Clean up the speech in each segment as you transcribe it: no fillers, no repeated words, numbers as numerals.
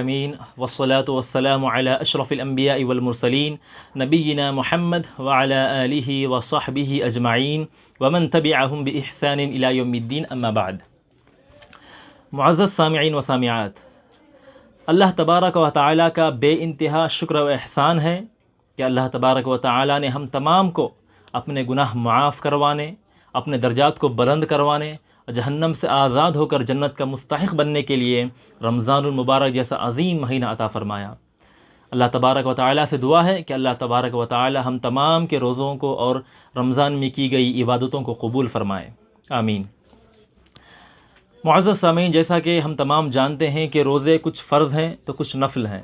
امین والصلاة والسلام علی اشرف الانبیاء والمرسلین نبینا محمد وعلی آلہ وصحبہ اجمعین ومن تبعہم باحسان الی یوم الدین اما بعد۔ معزز سامعین و سامعات، اللہ تبارک و تعالیٰ کا بے انتہا شکر و احسان ہے کہ اللہ تبارک و تعالیٰ نے ہم تمام کو اپنے گناہ معاف کروانے، اپنے درجات کو بلند کروانے، جہنم سے آزاد ہو کر جنت کا مستحق بننے کے لیے رمضان المبارک جیسا عظیم مہینہ عطا فرمایا۔ اللہ تبارک و تعالیٰ سے دعا ہے کہ اللہ تبارک و تعالیٰ ہم تمام کے روزوں کو اور رمضان میں کی گئی عبادتوں کو قبول فرمائے، آمین۔ معزز سامعین، جیسا کہ ہم تمام جانتے ہیں کہ روزے کچھ فرض ہیں تو کچھ نفل ہیں،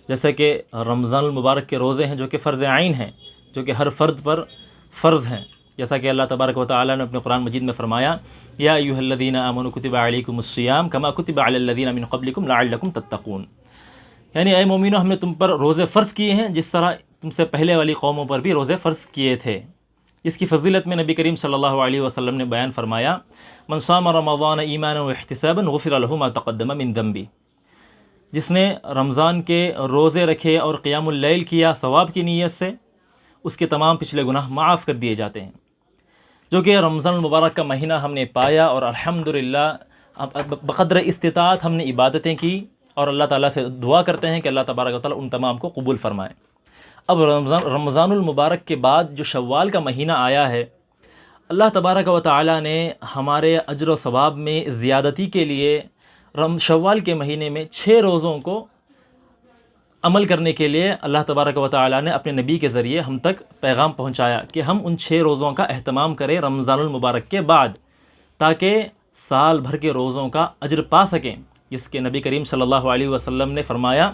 جیسے کہ رمضان المبارک کے روزے ہیں جو کہ فرض عین ہیں، جو کہ ہر فرد پر فرض ہیں، جیسا کہ اللہ تبارک و تعالیٰ نے اپنے قرآن مجید میں فرمایا، یا ایھا الذین آمنوا کتب علیکم الصیام کما کتب علی الذین من قبلکم لعلکم تتقون، یعنی اے مومنو، ہم نے تم پر روزے فرض کیے ہیں جس طرح تم سے پہلے والی قوموں پر بھی روزے فرض کیے تھے۔ اس کی فضیلت میں نبی کریم صلی اللہ علیہ وسلم نے بیان فرمایا، من صام رمضان ایمانا واحتسابا غفر له ما تقدم من ذنبه، جس نے رمضان کے روزے رکھے اور قیام اللیل کیا ثواب کی نیت سے، اس کے تمام پچھلے گناہ معاف کر دیے جاتے ہیں۔ جو کہ رمضان المبارک کا مہینہ ہم نے پایا اور الحمدللہ بقدر استطاعت ہم نے عبادتیں کی، اور اللہ تعالیٰ سے دعا کرتے ہیں کہ اللہ تبارک و تعالیٰ ان تمام کو قبول فرمائے۔ اب رمضان المبارک کے بعد جو شوال کا مہینہ آیا ہے، اللہ تبارک و تعالیٰ نے ہمارے اجر و ثواب میں زیادتی کے لیے شوال کے مہینے میں 6 روزوں کو عمل کرنے کے لیے اللہ تبارک و تعالیٰ نے اپنے نبی کے ذریعے ہم تک پیغام پہنچایا کہ ہم ان 6 روزوں کا اہتمام کریں رمضان المبارک کے بعد، تاکہ سال بھر کے روزوں کا اجر پا سکیں، جس کے نبی کریم صلی اللہ علیہ وسلم نے فرمایا۔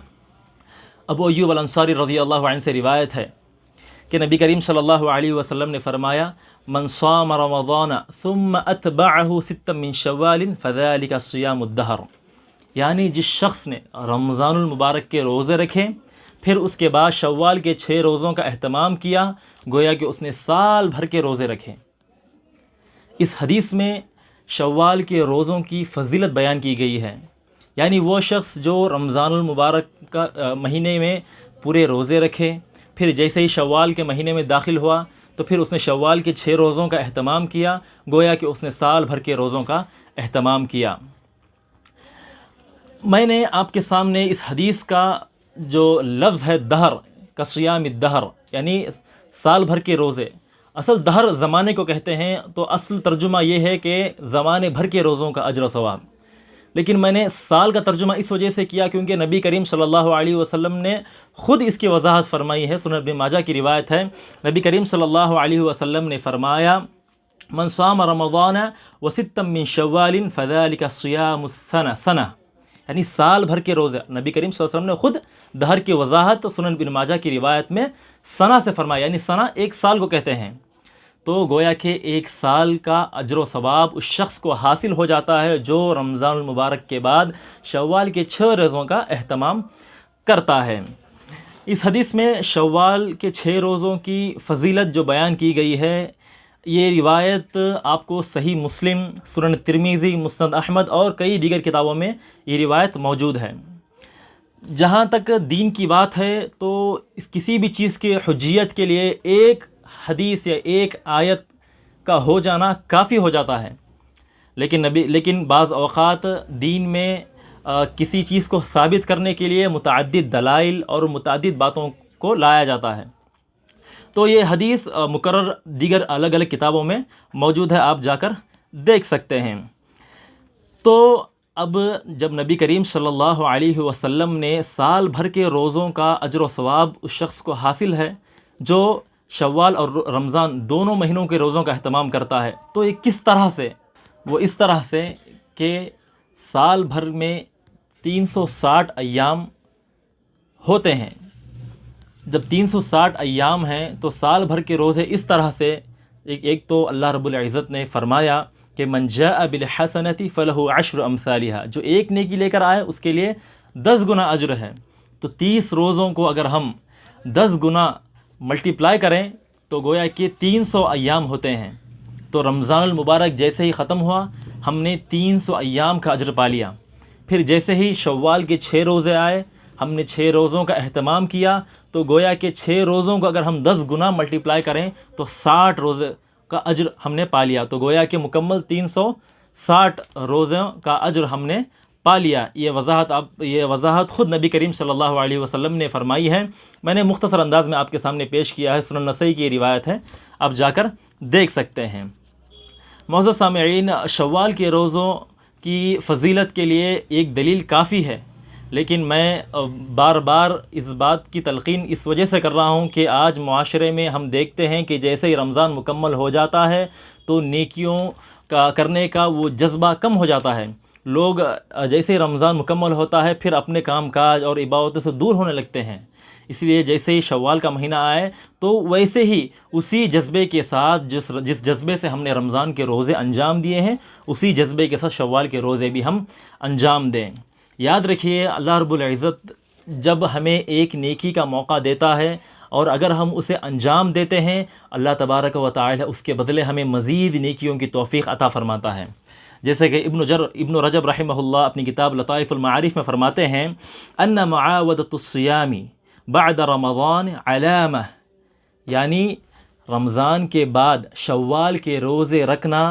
ابو ایوب الانصاری رضی اللہ عنہ سے روایت ہے کہ نبی کریم صلی اللہ علیہ وسلم نے فرمایا، من صام رمضان ثم اتبعہ 6 من شوال فذلک صیام الدہر، یعنی جس شخص نے رمضان المبارک کے روزے رکھے پھر اس کے بعد شوال کے 6 روزوں کا اہتمام کیا، گویا کہ اس نے سال بھر کے روزے رکھے۔ اس حدیث میں شوال کے روزوں کی فضیلت بیان کی گئی ہے، یعنی وہ شخص جو رمضان المبارک کا مہینے میں پورے روزے رکھے، پھر جیسے ہی شوال کے مہینے میں داخل ہوا تو پھر اس نے شوال کے 6 روزوں کا اہتمام کیا، گویا کہ اس نے سال بھر کے روزوں کا اہتمام کیا۔ میں نے آپ کے سامنے اس حدیث کا جو لفظ ہے دہر کا صیام الدہر، یعنی سال بھر کے روزے، اصل دہر زمانے کو کہتے ہیں، تو اصل ترجمہ یہ ہے کہ زمانے بھر کے روزوں کا اجر و ثواب، لیکن میں نے سال کا ترجمہ اس وجہ سے کیا کیونکہ نبی کریم صلی اللہ علیہ وسلم نے خود اس کی وضاحت فرمائی ہے۔ سنن ابن ماجہ کی روایت ہے، نبی کریم صلی اللہ علیہ وسلم نے فرمایا، من صام رمضان و6 من شوال فذلک صیام السنہ، یعنی سال بھر کے روزے۔ نبی کریم صلی اللہ علیہ وسلم نے خود دہر کی وضاحت سنن ابن ماجہ کی روایت میں سنہ سے فرمایا، یعنی سنہ 1 سال کو کہتے ہیں، تو گویا کہ 1 سال کا اجر و ثواب اس شخص کو حاصل ہو جاتا ہے جو رمضان المبارک کے بعد شوال کے 6 روزوں کا اہتمام کرتا ہے۔ اس حدیث میں شوال کے 6 روزوں کی فضیلت جو بیان کی گئی ہے، یہ روایت آپ کو صحیح مسلم، سنن ترمذی، مسند احمد اور کئی دیگر کتابوں میں یہ روایت موجود ہے۔ جہاں تک دین کی بات ہے تو کسی بھی چیز کی حجیت کے لیے ایک حدیث یا ایک آیت کا ہو جانا کافی ہو جاتا ہے، لیکن بعض اوقات دین میں کسی چیز کو ثابت کرنے کے لیے متعدد دلائل اور متعدد باتوں کو لایا جاتا ہے، تو یہ حدیث مقرر دیگر الگ الگ کتابوں میں موجود ہے، آپ جا کر دیکھ سکتے ہیں۔ تو اب جب نبی کریم صلی اللہ علیہ وسلم نے سال بھر کے روزوں کا اجر و ثواب اس شخص کو حاصل ہے جو شوال اور رمضان دونوں مہینوں کے روزوں کا اہتمام کرتا ہے، تو یہ کس طرح سے؟ وہ اس طرح سے کہ سال بھر میں 360 ایام ہوتے ہیں۔ جب 360 ایام ہیں تو سال بھر کے روزے اس طرح سے، ایک تو اللہ رب العزت نے فرمایا کہ من جاء بالحسنۃ فلہ 10 امثالھا، جو ایک نیکی لے کر آئے اس کے لیے 10 گنا اجر ہے۔ تو 30 روزوں کو اگر ہم 10 گنا ملٹیپلائی کریں تو گویا کہ 300 ایام ہوتے ہیں، تو رمضان المبارک جیسے ہی ختم ہوا ہم نے 300 ایام کا اجر پا لیا۔ پھر جیسے ہی شوال کے 6 روزے آئے، ہم نے 6 روزوں کا اہتمام کیا، تو گویا کہ 6 روزوں کو اگر ہم 10 گنا ملٹیپلائی کریں تو 60 روزے کا اجر ہم نے پا لیا، تو گویا کہ مکمل 360 روزوں کا اجر ہم نے پا لیا۔ یہ وضاحت خود نبی کریم صلی اللہ علیہ وسلم نے فرمائی ہے، میں نے مختصر انداز میں آپ کے سامنے پیش کیا ہے، سنن نسائی کی یہ روایت ہے، آپ جا کر دیکھ سکتے ہیں۔ معزز سامعین، شوال کے روزوں کی فضیلت کے لیے ایک دلیل کافی ہے، لیکن میں بار بار اس بات کی تلقین اس وجہ سے کر رہا ہوں کہ آج معاشرے میں ہم دیکھتے ہیں کہ جیسے ہی رمضان مکمل ہو جاتا ہے تو نیکیوں کا کرنے کا وہ جذبہ کم ہو جاتا ہے۔ لوگ جیسے ہی رمضان مکمل ہوتا ہے پھر اپنے کام کاج اور عبادتوں سے دور ہونے لگتے ہیں، اس لیے جیسے ہی شوال کا مہینہ آئے تو ویسے ہی اسی جذبے کے ساتھ جس جذبے سے ہم نے رمضان کے روزے انجام دیے ہیں، اسی جذبے کے ساتھ شوال کے روزے بھی ہم انجام دیں۔ یاد رکھیے، اللہ رب العزت جب ہمیں ایک نیکی کا موقع دیتا ہے اور اگر ہم اسے انجام دیتے ہیں، اللہ تبارک و تعالی اس کے بدلے ہمیں مزید نیکیوں کی توفیق عطا فرماتا ہے۔ جیسے کہ ابن رجب رحمہ اللہ اپنی کتاب لطائف المعارف میں فرماتے ہیں، ان معاودۃ الصیام بعد رمضان علامہ، یعنی رمضان کے بعد شوال کے روزے رکھنا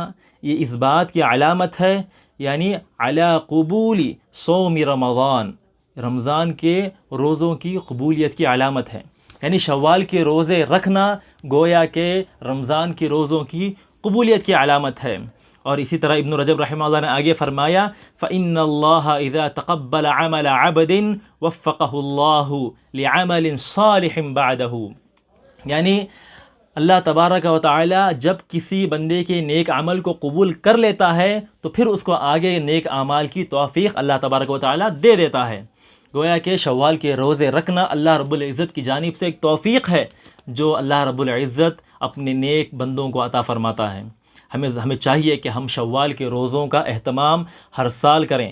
یہ اس بات کی علامت ہے، یعنی علی قبول صوم رمضان، رمضان کے روزوں کی قبولیت کی علامت ہے، یعنی شوال کے روزے رکھنا گویا کہ رمضان کے روزوں کی قبولیت کی علامت ہے۔ اور اسی طرح ابن رجب رحمہ اللہ نے آگے فرمایا، فَإِنَّ اللَّهَ إِذَا تَقَبَّلَ عَمَلَ عَبْدٍ وَفَّقَهُ اللَّهُ لِعَمَلٍ صَالِحٍ بَعْدَهُ، یعنی اللہ تبارک و تعالی جب کسی بندے کے نیک عمل کو قبول کر لیتا ہے تو پھر اس کو آگے نیک اعمال کی توفیق اللہ تبارک و تعالی دے دیتا ہے۔ گویا کہ شوال کے روزے رکھنا اللہ رب العزت کی جانب سے ایک توفیق ہے جو اللہ رب العزت اپنے نیک بندوں کو عطا فرماتا ہے۔ ہمیں چاہیے کہ ہم شوال کے روزوں کا اہتمام ہر سال کریں۔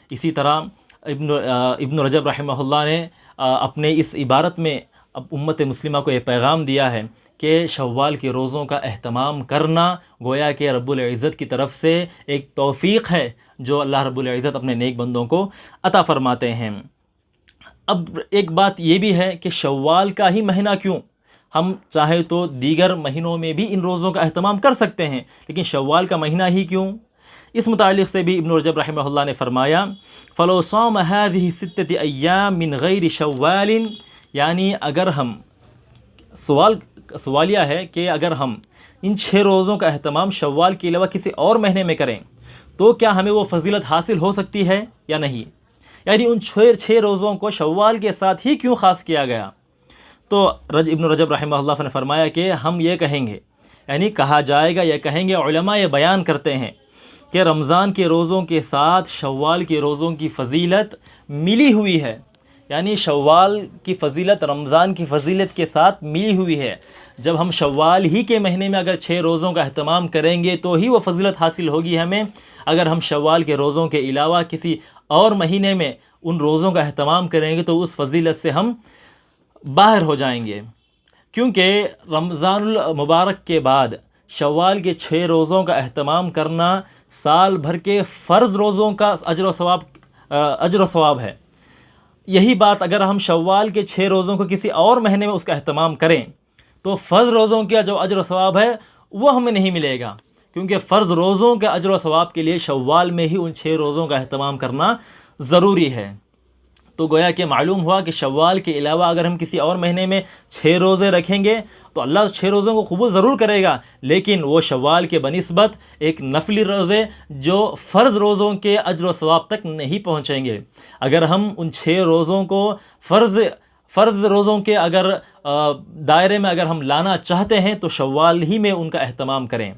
اسی طرح ابن رجب رحمہ اللہ نے اپنے اس عبارت میں امت مسلمہ کو یہ پیغام دیا ہے کہ شوال کے روزوں کا اہتمام کرنا گویا کہ رب العزت کی طرف سے ایک توفیق ہے جو اللہ رب العزت اپنے نیک بندوں کو عطا فرماتے ہیں۔ اب ایک بات یہ بھی ہے کہ شوال کا ہی مہینہ کیوں، ہم چاہے تو دیگر مہینوں میں بھی ان روزوں کا اہتمام کر سکتے ہیں، لیکن شوال کا مہینہ ہی کیوں؟ اس متعلق سے بھی ابن رجب رحمہ اللہ نے فرمایا، فَلَوْ صَامَ هَذِهِ 6 أَيَّامٍ مِّن غَيْرِ شَوَّالٍ، یعنی اگر ہم سوالیہ ہے کہ اگر ہم ان 6 روزوں کا اہتمام شوال کے علاوہ کسی اور مہینے میں کریں تو کیا ہمیں وہ فضیلت حاصل ہو سکتی ہے یا نہیں، یعنی ان 6 روزوں کو شوال کے ساتھ ہی کیوں خاص کیا گیا؟ تو ابن رجب رحمہ اللہ نے فرمایا کہ ہم یہ کہیں گے، یعنی کہا جائے گا، یہ کہیں گے، علماء یہ بیان کرتے ہیں کہ رمضان کے روزوں کے ساتھ شوال کے روزوں کی فضیلت ملی ہوئی ہے، یعنی شوال کی فضیلت رمضان کی فضیلت کے ساتھ ملی ہوئی ہے۔ جب ہم شوال ہی کے مہینے میں اگر 6 روزوں کا اہتمام کریں گے تو ہی وہ فضیلت حاصل ہوگی ہمیں، اگر ہم شوال کے روزوں کے علاوہ کسی اور مہینے میں ان روزوں کا اہتمام کریں گے تو اس فضیلت سے ہم باہر ہو جائیں گے، کیونکہ رمضان المبارک کے بعد شوال کے 6 روزوں کا اہتمام کرنا سال بھر کے فرض روزوں کا اجر و ثواب ہے۔ یہی بات اگر ہم شوال کے 6 روزوں کو کسی اور مہینے میں اس کا اہتمام کریں تو فرض روزوں کا جو اجر و ثواب ہے وہ ہمیں نہیں ملے گا، کیونکہ فرض روزوں کے اجر و ثواب کے لیے شوال میں ہی ان 6 روزوں کا اہتمام کرنا ضروری ہے۔ تو گویا کہ معلوم ہوا کہ شوال کے علاوہ اگر ہم کسی اور مہینے میں 6 روزے رکھیں گے تو اللہ 6 روزوں کو قبول ضرور کرے گا، لیکن وہ شوال کے بنسبت ایک نفلی روزے جو فرض روزوں کے اجر و ثواب تک نہیں پہنچیں گے۔ اگر ہم ان 6 روزوں کو فرض روزوں کے اگر دائرے میں اگر ہم لانا چاہتے ہیں تو شوال ہی میں ان کا اہتمام کریں۔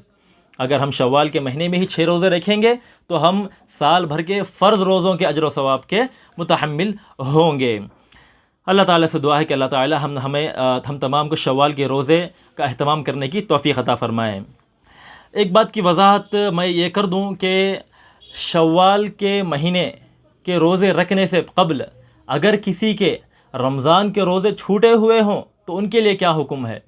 اگر ہم شوال کے مہینے میں ہی 6 روزے رکھیں گے تو ہم سال بھر کے فرض روزوں کے اجر و ثواب کے متحمل ہوں گے۔ اللہ تعالیٰ سے دعا ہے کہ اللہ تعالیٰ ہم تمام کو شوال کے روزے کا اہتمام کرنے کی توفیق عطا فرمائیں۔ ایک بات کی وضاحت میں یہ کر دوں کہ شوال کے مہینے کے روزے رکھنے سے قبل اگر کسی کے رمضان کے روزے چھوٹے ہوئے ہوں تو ان کے لیے کیا حکم ہے؟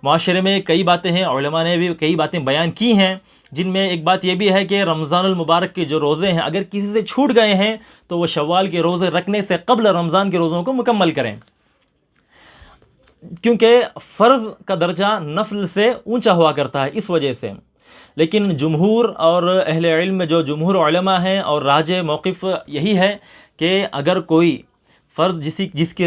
معاشرے میں کئی باتیں ہیں، علماء نے بھی کئی باتیں بیان کی ہیں، جن میں ایک بات یہ بھی ہے کہ رمضان المبارک کے جو روزے ہیں اگر کسی سے چھوٹ گئے ہیں تو وہ شوال کے روزے رکھنے سے قبل رمضان کے روزوں کو مکمل کریں، کیونکہ فرض کا درجہ نفل سے اونچا ہوا کرتا ہے اس وجہ سے۔ لیکن جمہور اور اہل علم میں جو جمہور علماء ہیں اور راجح موقف یہی ہے کہ اگر کوئی فرض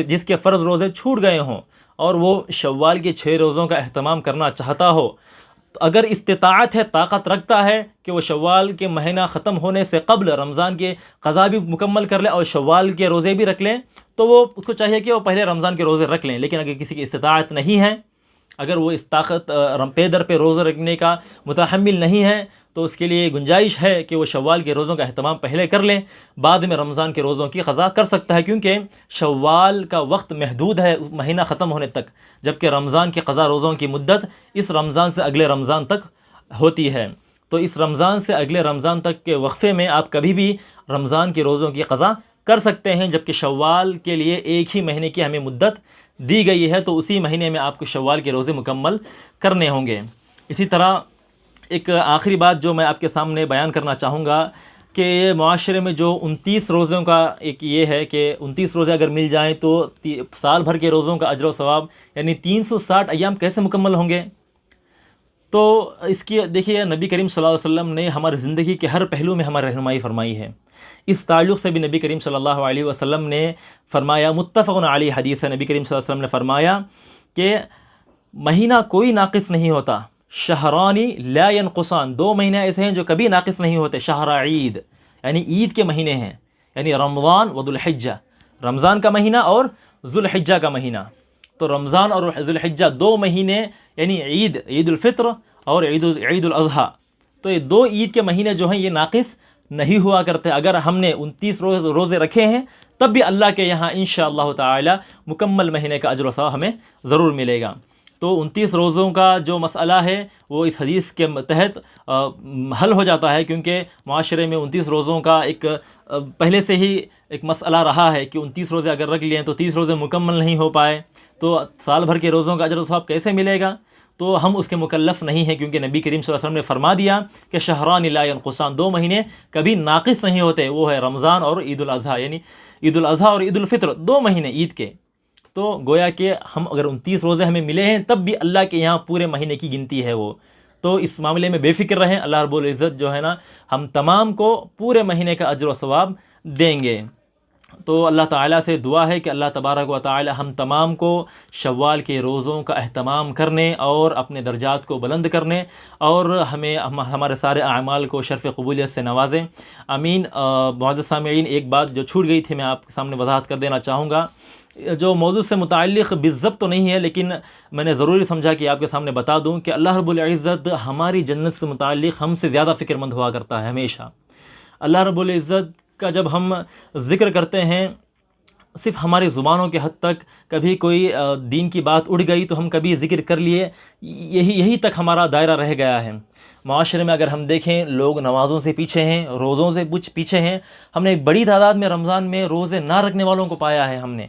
جس کے فرض روزے چھوٹ گئے ہوں اور وہ شوال کے 6 روزوں کا اہتمام کرنا چاہتا ہو، تو اگر استطاعت ہے، طاقت رکھتا ہے کہ وہ شوال کے مہینہ ختم ہونے سے قبل رمضان کے قضا بھی مکمل کر لے اور شوال کے روزے بھی رکھ لیں، تو وہ اس کو چاہیے کہ وہ پہلے رمضان کے روزے رکھ لیں۔ لیکن اگر کسی کی استطاعت نہیں ہے، اگر وہ اس طاقت پے در پہ روزہ رکھنے کا متحمل نہیں ہے، تو اس کے لیے گنجائش ہے کہ وہ شوال کے روزوں کا اہتمام پہلے کر لیں، بعد میں رمضان کے روزوں کی قضا کر سکتا ہے، کیونکہ شوال کا وقت محدود ہے مہینہ ختم ہونے تک، جبکہ رمضان کی قضا روزوں کی مدت اس رمضان سے اگلے رمضان تک ہوتی ہے۔ تو اس رمضان سے اگلے رمضان تک کے وقفے میں آپ کبھی بھی رمضان کے روزوں کی قضا کر سکتے ہیں، جبکہ شوال کے لیے ایک ہی مہینے کی ہمیں مدت دی گئی ہے، تو اسی مہینے میں آپ کو شوال کے روزے مکمل کرنے ہوں گے۔ اسی طرح ایک آخری بات جو میں آپ کے سامنے بیان کرنا چاہوں گا کہ معاشرے میں جو 29 روزوں کا ایک یہ ہے کہ 29 روزے اگر مل جائیں تو سال بھر کے روزوں کا اجر و ثواب یعنی 360 ایام کیسے مکمل ہوں گے؟ تو اس کی دیکھیے نبی کریم صلی اللہ علیہ وسلم نے ہماری زندگی کے ہر پہلو میں ہماری رہنمائی فرمائی ہے۔ اس تعلق سے بھی نبی کریم صلی اللہ علیہ وسلم نے فرمایا، متفق علیہ حدیث ہے، نبی کریم صلی اللہ علیہ وسلم نے فرمایا کہ مہینہ کوئی ناقص نہیں ہوتا، شہرانی لا ینقصان، 2 مہینے ایسے ہیں جو کبھی ناقص نہیں ہوتے، شہر عید یعنی عید کے مہینے ہیں، یعنی رمضان و ذوالحجہ، رمضان کا مہینہ اور ذوالحجہ کا مہینہ۔ تو رمضان اور ذوالحجہ 2 مہینے یعنی عید الفطر اور عید الاضحیٰ، تو یہ 2 عید کے مہینے جو ہیں یہ ناقص نہیں ہوا کرتے۔ اگر ہم نے 29 روزے رکھے ہیں تب بھی اللہ کے یہاں انشاءاللہ تعالی مکمل مہینے کا اجر و ثواب ہمیں ضرور ملے گا۔ تو 29 روزوں کا جو مسئلہ ہے وہ اس حدیث کے تحت حل ہو جاتا ہے، کیونکہ معاشرے میں 29 روزوں کا ایک پہلے سے ہی ایک مسئلہ رہا ہے کہ 29 روزے اگر رکھ لیے تو 30 روزے مکمل نہیں ہو پائے تو سال بھر کے روزوں کا اجر و ثواب کیسے ملے گا؟ تو ہم اس کے مکلف نہیں ہیں، کیونکہ نبی کریم صلی اللہ علیہ وسلم نے فرما دیا کہ شہران لا ینقصان، 2 مہینے کبھی ناقص نہیں ہوتے، وہ ہے رمضان اور عید الاضحیٰ، یعنی عید الاضحیٰ اور عید الفطر، 2 مہینے عید کے۔ تو گویا کہ ہم اگر 29 روزے ہمیں ملے ہیں تب بھی اللہ کے یہاں پورے مہینے کی گنتی ہے وہ، تو اس معاملے میں بے فکر رہیں، اللہ رب العزت جو ہے نا ہم تمام کو پورے مہینے کا اجر و ثواب دیں گے۔ تو اللہ تعالیٰ سے دعا ہے کہ اللہ تبارک و تعالی ہم تمام کو شوال کے روزوں کا اہتمام کرنے اور اپنے درجات کو بلند کرنے اور ہمیں ہمارے سارے اعمال کو شرف قبولیت سے نوازیں، آمین۔ معزز سامعین، ایک بات جو چھوٹ گئی تھی میں آپ کے سامنے وضاحت کر دینا چاہوں گا، جو موضوع سے متعلق بالضبط تو نہیں ہے لیکن میں نے ضروری سمجھا کہ آپ کے سامنے بتا دوں کہ اللہ رب العزت ہماری جنت سے متعلق ہم سے زیادہ فکر مند ہوا کرتا ہے ہمیشہ۔ اللہ رب العزت کا جب ہم ذکر کرتے ہیں صرف ہماری زبانوں کے حد تک، کبھی کوئی دین کی بات اڑ گئی تو ہم کبھی ذکر کر لیے، یہی تک ہمارا دائرہ رہ گیا ہے۔ معاشرے میں اگر ہم دیکھیں لوگ نمازوں سے پیچھے ہیں، روزوں سے کچھ پیچھے ہیں، ہم نے ایک بڑی تعداد میں رمضان میں روزے نہ رکھنے والوں کو پایا ہے ہم نے،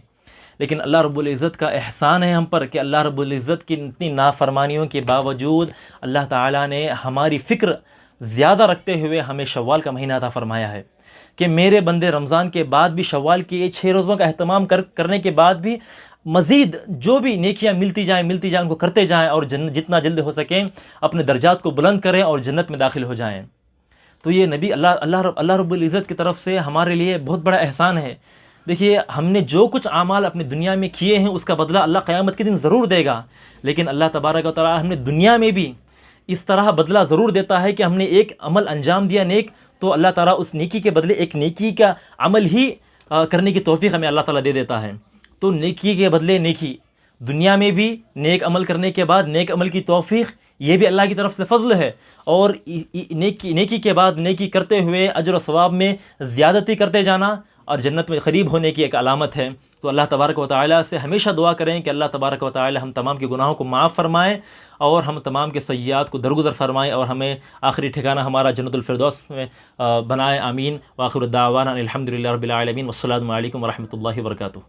لیکن اللہ رب العزت کا احسان ہے ہم پر کہ اللہ رب العزت کی اتنی نافرمانیوں کے باوجود اللہ تعالیٰ نے ہماری فکر زیادہ رکھتے ہوئے ہمیں شوال کا مہینہ عطا فرمایا ہے کہ میرے بندے رمضان کے بعد بھی شوال کے یہ 6 روزوں کا اہتمام کرنے کے بعد بھی مزید جو بھی نیکیاں ملتی جائیں ان کو کرتے جائیں اور جتنا جلد ہو سکیں اپنے درجات کو بلند کریں اور جنت میں داخل ہو جائیں۔ تو یہ نبی اللہ رب العزت کی طرف سے ہمارے لیے بہت بڑا احسان ہے۔ دیکھیے ہم نے جو کچھ اعمال اپنی دنیا میں کیے ہیں اس کا بدلہ اللہ قیامت کے دن ضرور دے گا، لیکن اللہ تبارک و تعالی ہم نے دنیا میں بھی اس طرح بدلہ ضرور دیتا ہے کہ ہم نے ایک عمل انجام دیا نیک، تو اللہ تعالیٰ اس نیکی کے بدلے ایک نیکی کا عمل ہی کرنے کی توفیق ہمیں اللہ تعالیٰ دے دیتا ہے۔ تو نیکی کے بدلے نیکی، دنیا میں بھی نیک عمل کرنے کے بعد نیک عمل کی توفیق، یہ بھی اللہ کی طرف سے فضل ہے، اور نیکی کے بعد نیکی کرتے ہوئے اجر و ثواب میں زیادتی کرتے جانا اور جنت میں قریب ہونے کی ایک علامت ہے۔ تو اللہ تبارک و تعالیٰ سے ہمیشہ دعا کریں کہ اللہ تبارک و تعالیٰ ہم تمام کے گناہوں کو معاف فرمائیں اور ہم تمام کے سیئات کو درگزر فرمائیں اور ہمیں آخری ٹھکانہ ہمارا جنت الفردوس میں بنائیں، آمین۔ وآخر الدعوانا الحمد للہ رب العالمین، والسلام علیکم ورحمۃ اللہ وبرکاتہ۔